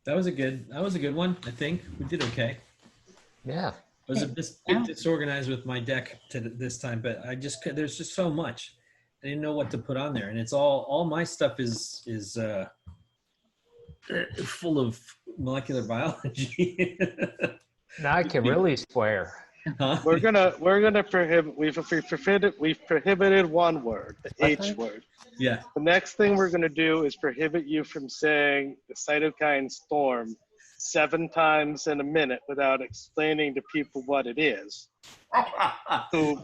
That was a good one. I think we did okay. Yeah. I was a bit disorganized with my deck this time, but there's just so much. I didn't know what to put on there, and it's all my stuff is full of molecular biology. Now I can really swear. Huh? We're gonna prohibit. We've prohibited one word, the H word. Yeah. The next thing we're gonna do is prohibit you from saying the cytokine storm 7 times in a minute without explaining to people what it is. Who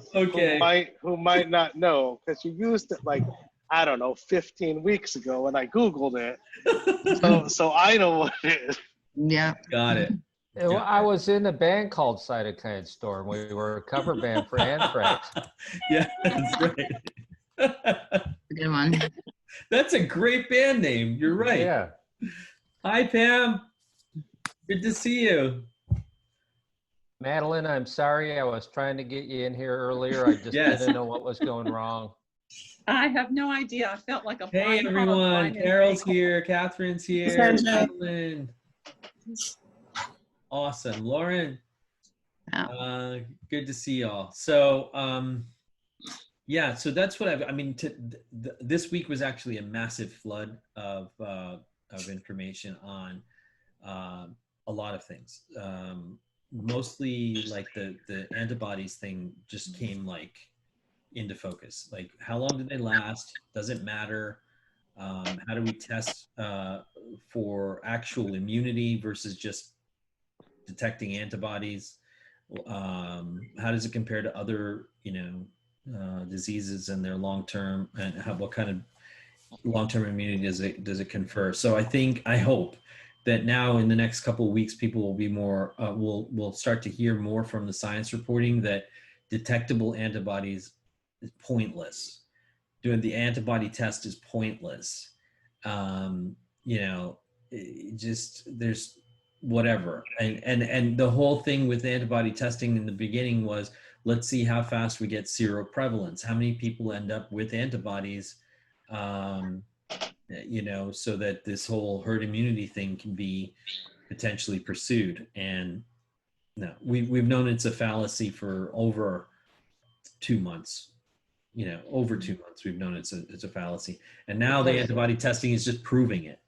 might not know, because you used it like, I don't know, 15 weeks ago when I Googled it. so I know what it is. Yeah. Got it. I was in a band called Cytokine Storm. We were a cover band for Anthrax. Yeah, that's right. Good one. That's a great band name. You're right. Yeah. Hi, Pam. Good to see you. Madeline, I'm sorry. I was trying to get you in here earlier. I just didn't know what was going wrong. I have no idea. I felt like a Hey, blind everyone. hog, Carol's here. Catherine's here. Madeline. Awesome. Lauren. Good to see y'all. So, yeah, so that's what this week was actually a massive flood of information on a lot of things. Mostly like the antibodies thing just came like into focus. Like, how long did they last? Does it matter? How do we test for actual immunity versus just detecting antibodies? How does it compare to other, diseases and their long-term, and what kind of long-term immunity does it confer? So I hope that now in the next couple of weeks, people will be more, will start to hear more from the science reporting that detectable antibodies is pointless. Doing the antibody test is pointless. There's whatever. And the whole thing with antibody testing in the beginning was, let's see how fast we get seroprevalence. How many people end up with antibodies, so that this whole herd immunity thing can be potentially pursued. And no, we've known it's a fallacy for over 2 months. Over 2 months, we've known it's a fallacy. And now the antibody testing is just proving it.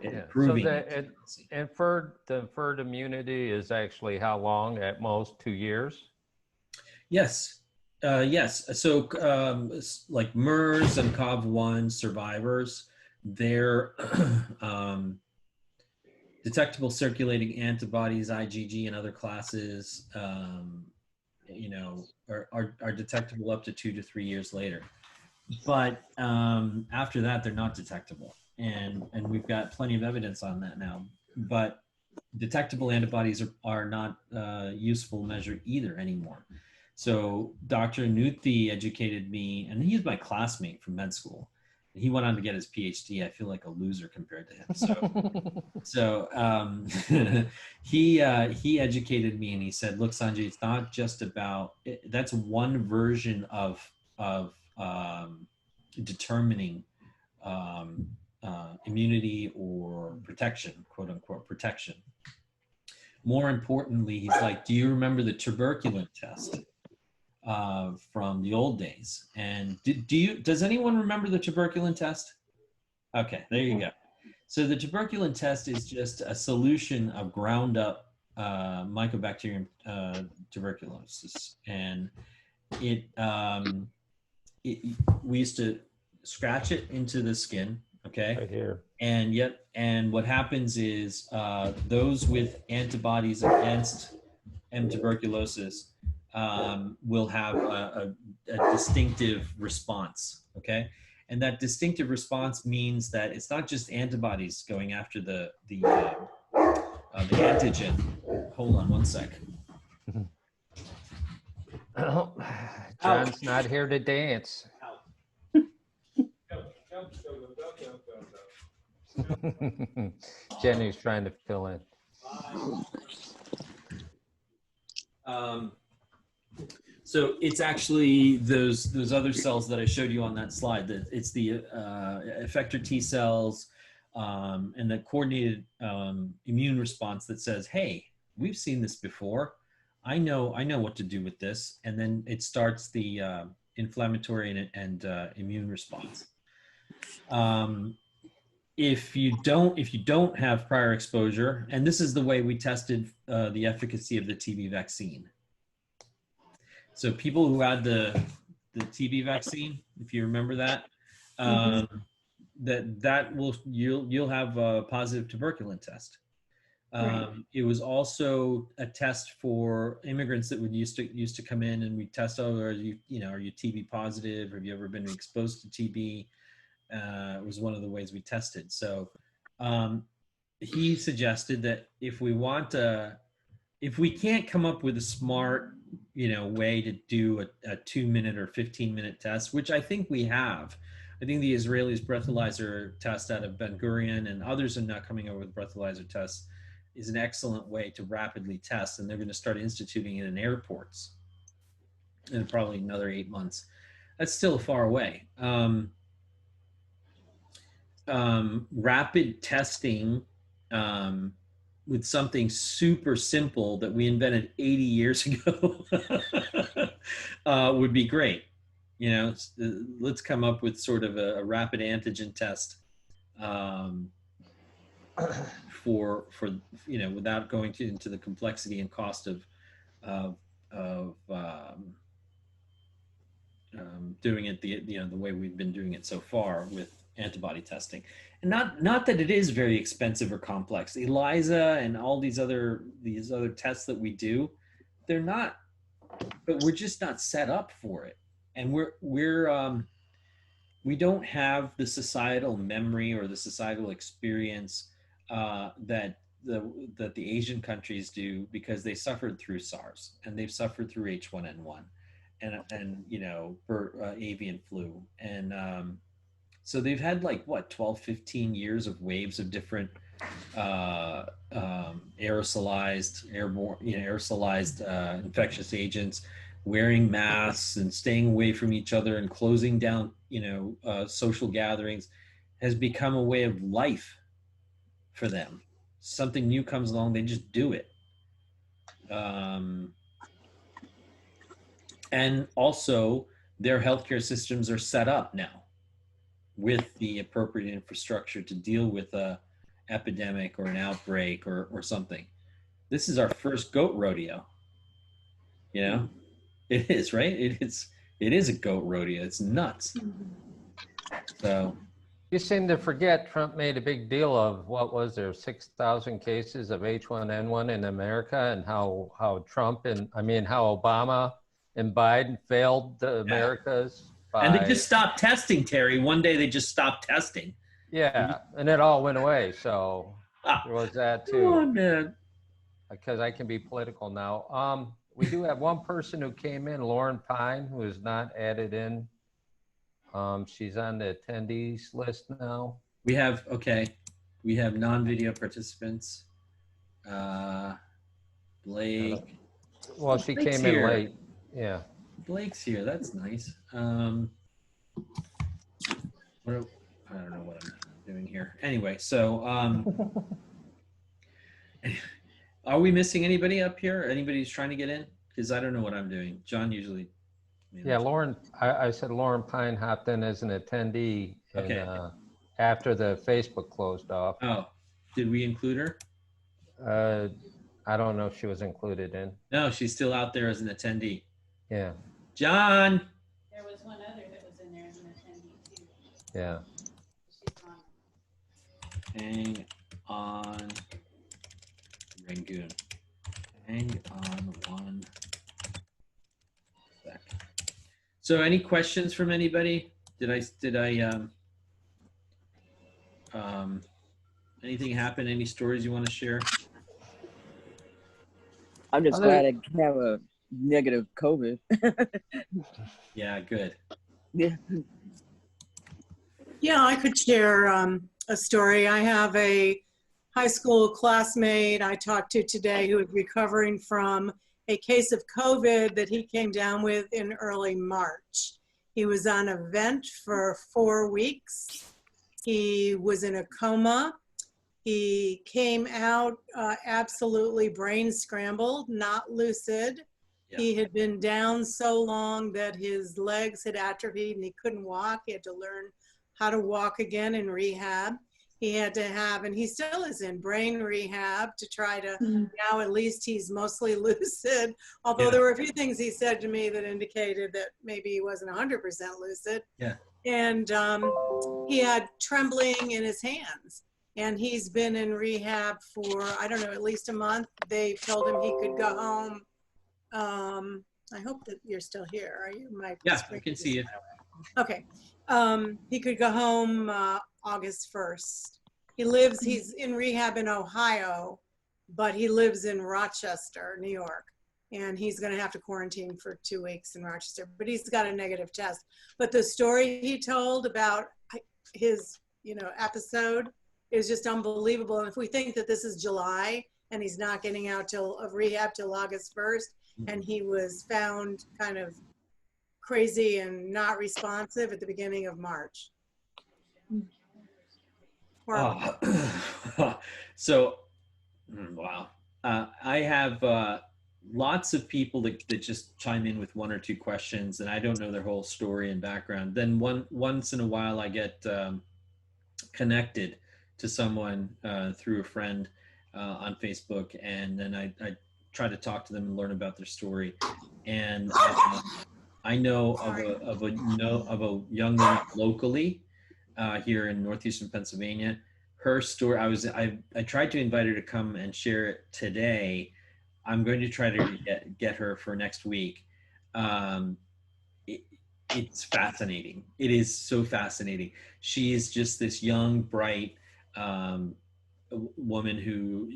The inferred immunity is actually how long? At most 2 years? Yes. Yes. So like MERS and COV1 survivors, their detectable circulating antibodies, IgG and other classes, are detectable up to 2 to 3 years later. But after that, they're not detectable. And we've got plenty of evidence on that now. But detectable antibodies are not a useful measure either anymore. So Dr. Nuthi educated me, and he's my classmate from med school. He went on to get his PhD. I feel like a loser compared to him. So he educated me, and he said, "Look, Sanjay, it's not just about that's one version of determining immunity or protection, quote unquote protection. More importantly, he's like, do you remember the tuberculin test from the old days? And does anyone remember the tuberculin test? Okay, there you go. So the tuberculin test is just a solution of ground up Mycobacterium tuberculosis, and we used to scratch it into the skin. Okay. Right here. And what happens is those with antibodies against M. tuberculosis will have a distinctive response. Okay. And that distinctive response means that it's not just antibodies going after the antigen. Hold on one sec. Oh, John's not here to dance. Jenny's trying to fill in. So it's actually those other cells that I showed you on that slide. That it's the effector T cells, and the coordinated immune response that says, hey, we've seen this before. I know what to do with this. And then it starts the inflammatory and immune response. If you don't have prior exposure, and this is the way we tested the efficacy of the TB vaccine. So people who had the TB vaccine, if you remember that, you'll have a positive tuberculin test. It was also a test for immigrants that would used to come in, and we test, are you TB positive? Have you ever been exposed to TB? It was one of the ways we tested. So he suggested that if we can't come up with a smart, way to do a 2-minute or 15-minute test, which I think we have. I think the Israelis breathalyzer test out of Ben Gurion and others are now coming over with breathalyzer tests is an excellent way to rapidly test, and they're going to start instituting it in airports in probably another 8 months. That's still far away. Rapid testing with something super simple that we invented 80 years ago would be great. Let's come up with sort of a rapid antigen test for without going into the complexity and cost of doing it the way we've been doing it so far with antibody testing. And not that it is very expensive or complex. ELISA and all these other tests that we do, they're not, but we're just not set up for it. And we don't have the societal memory or the societal experience that the Asian countries do, because they suffered through SARS and they've suffered through H1N1 and avian flu. And so they've had 12, 15 years of waves of different aerosolized infectious agents, wearing masks and staying away from each other and closing down, social gatherings has become a way of life for them. Something new comes along, they just do it. And also their healthcare systems are set up now with the appropriate infrastructure to deal with a epidemic or an outbreak or something. This is our first goat rodeo. It is, right? It is a goat rodeo. It's nuts. So you seem to forget Trump made a big deal of, what was there, 6,000 cases of H1N1 in America, and how Obama and Biden failed the Americas. And they just stopped testing, Terry. One day they just stopped testing. Yeah, and it all went away. So there was that too. Oh, man. Because I can be political now. We do have one person who came in, Lauren Pine, who is not added in. She's on the attendees list now. We have non-video participants. Blake. Well, she Blake's came in late. Yeah. Blake's here. That's nice. I don't know what I'm doing here. Anyway, so are we missing anybody up here? Anybody who's trying to get in? Because I don't know what I'm doing. John usually. Yeah, Lauren. I said Lauren Pine hopped in as an attendee, and after the Facebook closed off. Oh, did we include her? I don't know if she was included in. No, she's still out there as an attendee. Yeah. John. There was one other that was in there as an attendee too. Yeah. Hang on, Rangoon. Hang on one sec. So, any questions from anybody? Did I anything happen? Any stories you want to share? I'm just glad I have a negative COVID. Yeah, good. Yeah. Yeah, I could share a story. I have a high school classmate I talked to today who is recovering from a case of COVID that he came down with in early March. He was on a vent for 4 weeks, He was in a coma. He came out absolutely brain scrambled, not lucid. Yeah. He had been down so long that his legs had atrophied and he couldn't walk. He had to learn how to walk again in rehab. He had to have, and he still is in brain rehab to try to, now at least he's mostly lucid. Although there were a few things he said to me that indicated that maybe he wasn't 100% lucid. Yeah. And he had trembling in his hands. And he's been in rehab for, I don't know, at least a month. They told him he could go home. I hope that you're still here. Are you? Yeah, I can see you. Okay. He could go home August 1st. He's in rehab in Ohio, but he lives in Rochester, New York. And he's going to have to quarantine for 2 weeks in Rochester, but he's got a negative test. But the story he told about his, episode is just unbelievable. And if we think that this is July and he's not getting out of rehab till August 1st, and he was found kind of crazy and not responsive at the beginning of March. So, wow. I have lots of people that just chime in with one or two questions, and I don't know their whole story and background. Then once in a while I get connected to someone through a friend on Facebook, and then I try to talk to them and learn about their story. And I know of a young woman locally here in northeastern Pennsylvania. Her story, I tried to invite her to come and share it today. I'm going to try to get her for next week. It's fascinating. It is so fascinating. She is just this young, bright woman who,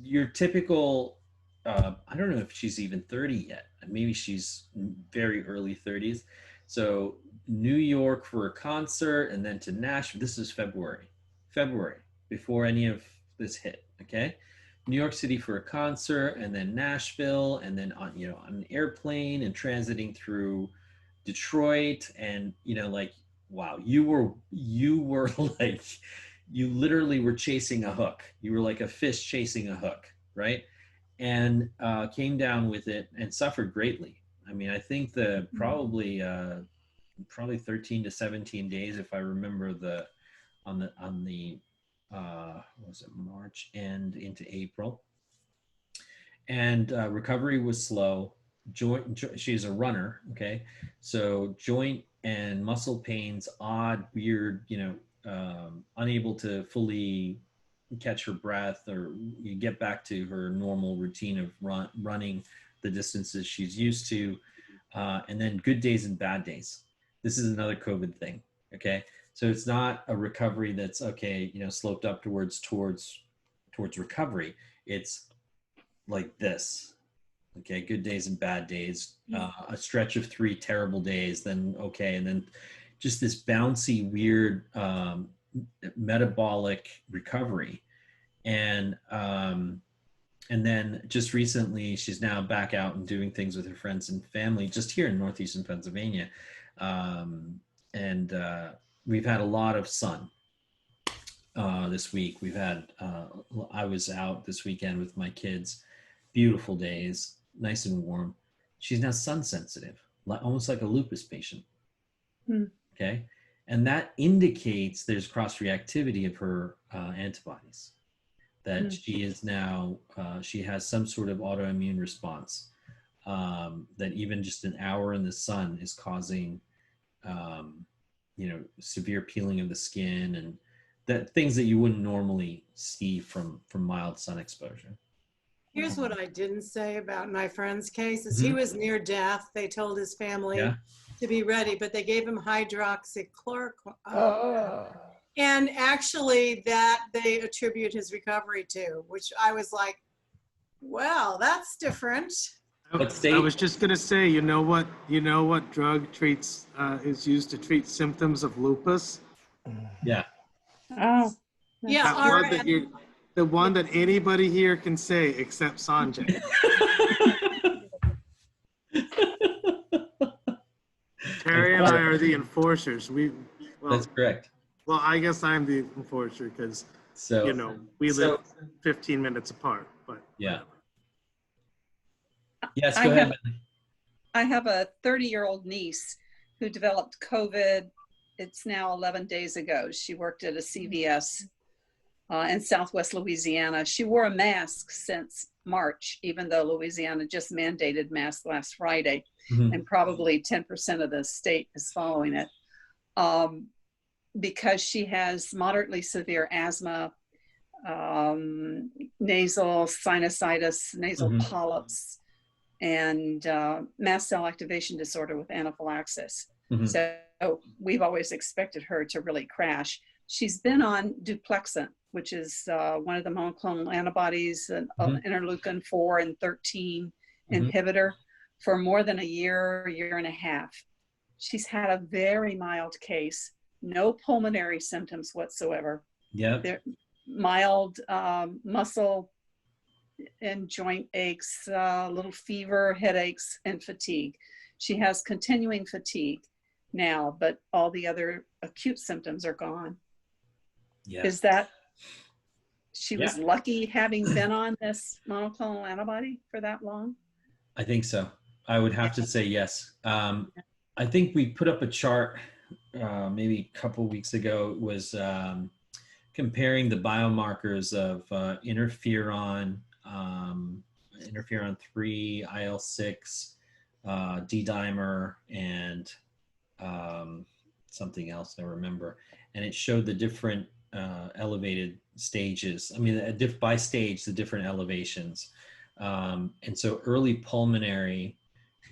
your typical, I don't know if she's even 30 yet. Maybe she's very early 30s. So New York for a concert, and then to Nashville. This is February, before any of this hit. Okay. New York City for a concert, and then Nashville, and then on an airplane and transiting through Detroit. And wow, you were like, you literally were chasing a hook. You were like a fish chasing a hook, right? And came down with it and suffered greatly. I mean, I think probably 13 to 17 days, if I remember on the was it March and into April. And recovery was slow. She's a runner, okay? So joint and muscle pains, odd, weird, unable to fully catch her breath or you get back to her normal routine of running the distances she's used to, and then good days and bad days. This is another COVID thing, okay? So it's not a recovery that's sloped up towards recovery. It's like this, okay? Good days and bad days, a stretch of 3 terrible days, then okay, and then just this bouncy, weird metabolic recovery. And then just recently, she's now back out and doing things with her friends and family just here in northeastern Pennsylvania. We've had a lot of sun this week. I was out this weekend with my kids, beautiful days, nice and warm. She's now sun sensitive, almost like a lupus patient. Okay. And that indicates there's cross-reactivity of her antibodies, that she is now, she has some sort of autoimmune response, that even just an hour in the sun is causing, severe peeling of the skin and that things that you wouldn't normally see from mild sun exposure. Here's what I didn't say about my friend's case is he was near death. They told his family to be ready, but they gave him hydroxychloroquine. And actually that they attribute his recovery to, which I was like, well, that's different. I was just going to say, you know what drug is used to treat symptoms of lupus? Yeah. Oh. Yeah. The one that anybody here can say except Sanjay. Terry and I are the enforcers. That's correct. Well, I guess I'm the unfortunate because, So, we so- live 15 minutes apart, but yeah. Yes, I go ahead. have- I have a 30-year-old niece who developed COVID. It's now 11 days ago. She worked at a CVS in Southwest Louisiana. She wore a mask since March, even though Louisiana just mandated masks last Friday, Mhm. and probably 10% of the state is following it. Because she has moderately severe asthma, nasal sinusitis, nasal Mhm. polyps, and mast cell activation disorder with anaphylaxis. Mhm. So we've always expected her to really crash. She's been on Duplexant, which is one of the monoclonal antibodies, an interleukin 4 and 13 inhibitor, for more than a year and a half. She's had a very mild case, no pulmonary symptoms whatsoever. Yeah. They're mild muscle and joint aches, little fever, headaches, and fatigue. She has continuing fatigue now, but all the other acute symptoms are gone. Yeah. Is that she was lucky having been on this monoclonal antibody for that long? I think so. I would have to say yes. I think we put up a chart maybe a couple weeks ago. It was comparing the biomarkers of interferon, interferon 3, IL-6, D-dimer, and something else I remember. And it showed the different elevated stages. I mean, by stage, the different elevations. And so early pulmonary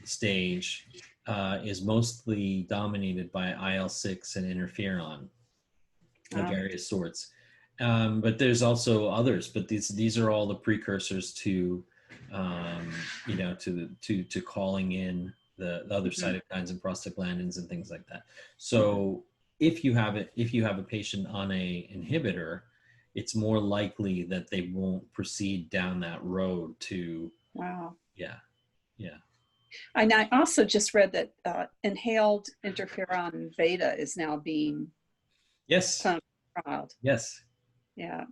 stage is mostly dominated by IL-6 and interferon of various sorts. But there's also others, but these are all the precursors to to calling in the other cytokines and prostaglandins and things like that. So if you have a patient on a inhibitor, it's more likely that they won't proceed down that road to yeah. And I also just read that inhaled interferon beta is now being trialed. Yes. Yeah.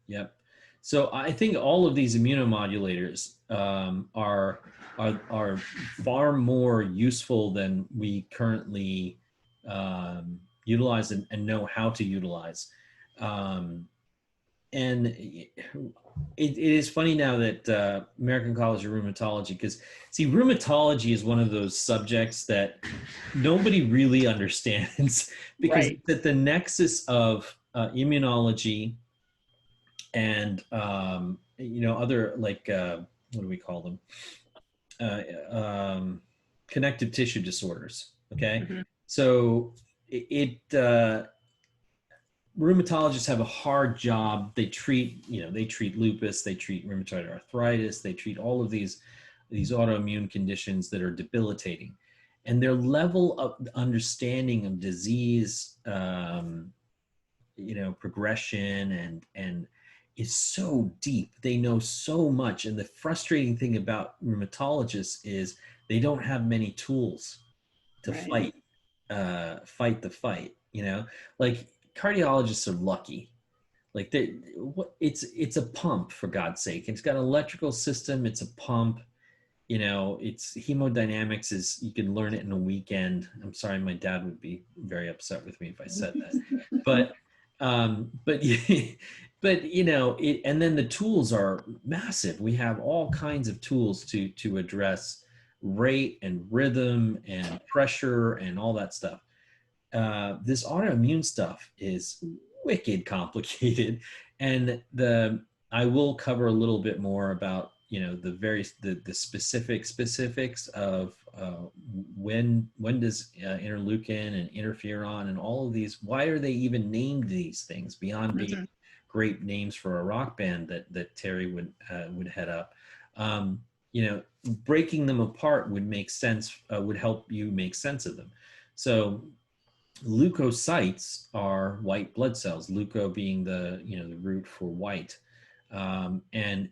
Yep. So I think all of these immunomodulators are far more useful than we currently utilize and know how to utilize. And it is funny now that American College of Rheumatology, because see, rheumatology is one of those subjects that nobody really understands because it's at the nexus of immunology and other like what do we call them? Connective tissue disorders. Okay, so rheumatologists have a hard job. They treat lupus, they treat rheumatoid arthritis, they treat all of these autoimmune conditions that are debilitating, and their level of understanding of disease, progression and is so deep. They know so much, and the frustrating thing about rheumatologists is they don't have many tools to fight the fight. Like cardiologists are lucky. Like it's a pump, for God's sake. It's got an electrical system. It's a pump. It's hemodynamics is, you can learn it in a weekend. I'm sorry, my dad would be very upset with me if I said that. but and then the tools are massive. We have all kinds of tools to address rate and rhythm and pressure and all that stuff. This autoimmune stuff is wicked complicated, and I will cover a little bit more about the specifics of when does interleukin and interferon and all of these, why are they even named these things beyond being great names for a rock band that Terry would head up. Breaking them apart would make sense, would help you make sense of them. So leukocytes are white blood cells, leuko being the root for white, and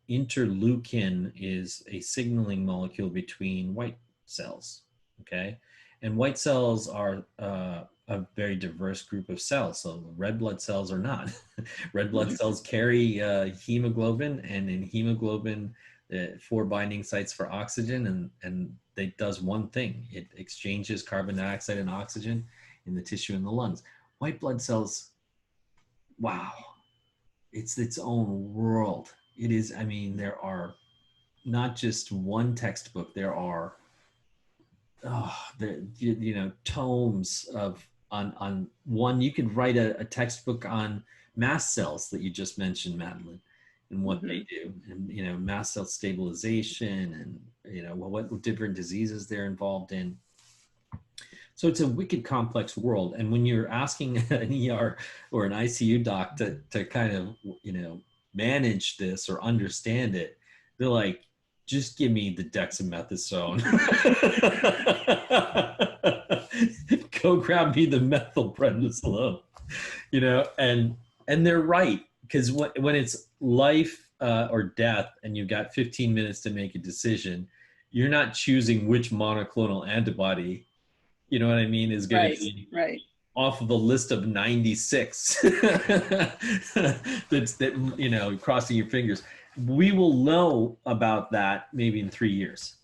interleukin is a signaling molecule between white cells. Okay, and white cells are a very diverse group of cells. So red blood cells are not. Red blood cells carry hemoglobin, and in hemoglobin, 4 binding sites for oxygen, and it does one thing. It exchanges carbon dioxide and oxygen in the tissue in the lungs. White blood cells, wow, it's its own world. It is, I mean, there are not just one textbook, there are tomes of on one. You could write a textbook on mast cells that you just mentioned, Madeline, and what they do, and mast cell stabilization, and what different diseases they're involved in. So it's a wicked complex world. And when you're asking an ER or an ICU doc to kind of, manage this or understand it, they're like, just give me the dexamethasone. Go grab me the methylprednisolone, and they're right. Because when it's life or death and you've got 15 minutes to make a decision, you're not choosing which monoclonal antibody, you know what I mean, is going to be off of a list of 96 that crossing your fingers. We will know about that maybe in 3 years.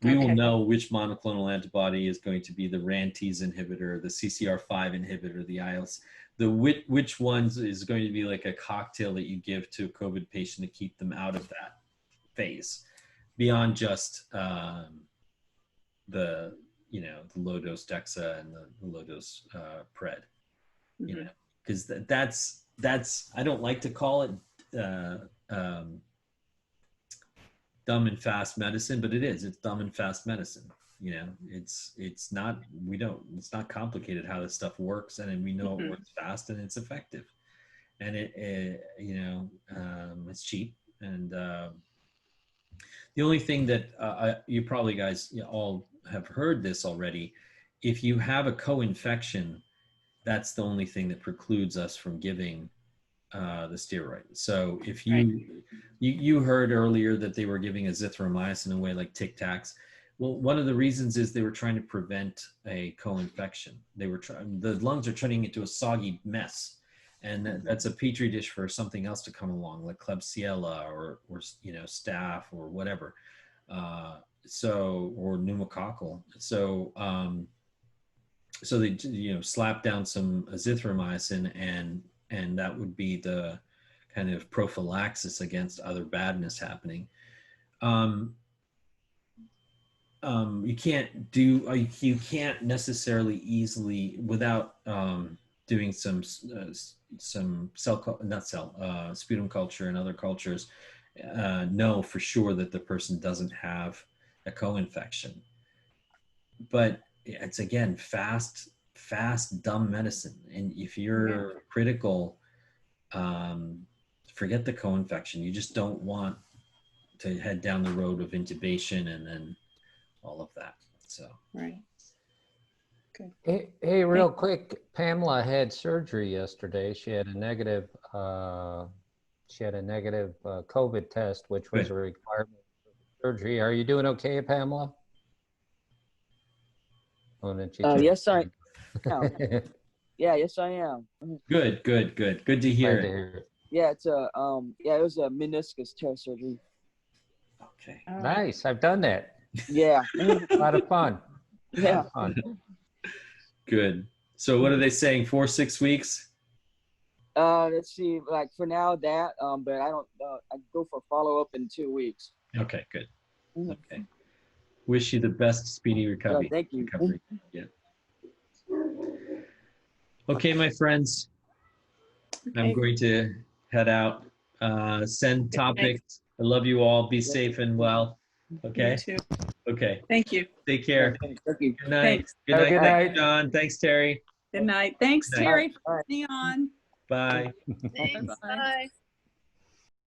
We will know which monoclonal antibody is going to be the RANTES inhibitor, the CCR5 inhibitor, the ILS, which ones is going to be like a cocktail that you give to a COVID patient to keep them out of that phase, beyond just the low dose Dexa and the low dose Pred, because that's I don't like to call it dumb and fast medicine, but it's dumb and fast medicine. It's not complicated how this stuff works, and we know it works fast and it's effective, and it's cheap. And the only thing that you probably guys all have heard this already, if you have a co-infection, that's the only thing that precludes us from giving the steroid. So if you heard earlier that they were giving azithromycin away like Tic Tacs. Well, one of the reasons is they were trying to prevent a co-infection. The lungs are turning into a soggy mess, and that's a petri dish for something else to come along, like Klebsiella or staph or whatever, or pneumococcal. So so they slap down some azithromycin, and that would be the kind of prophylaxis against other badness happening. You can't necessarily easily, without doing some sputum culture and other cultures, know for sure that the person doesn't have a co-infection. But it's, again, fast, dumb medicine. And if you're critical, forget the co-infection. You just don't want to head down the road of intubation and then all of that. So Hey, real quick, Pamela had surgery yesterday. She had a negative COVID test, which was a requirement for surgery. Are you doing okay, Pamela? Yes, I am. Yes, I am. Good to hear it. Yeah, it was a meniscus tear surgery. Okay. Nice. I've done that. Yeah. A lot of fun. Yeah. Good. So what are they saying? 4-6 weeks? Let's see. Like for now, that. But I don't. I go for follow up in 2 weeks. Okay. Good. Okay. Wish you the best speedy recovery. Thank you. Yeah. Okay, my friends. I'm going to head out. Send topics. I love you all. Be safe and well. Okay. You too. Okay. Thank you. Take care. Thank you. Good night. Thanks. Good night. Good Thanks, night. John. Thanks, Terry. Good night. Thanks, Good night. Terry, for being on. Bye. Thanks. Bye-bye. Bye.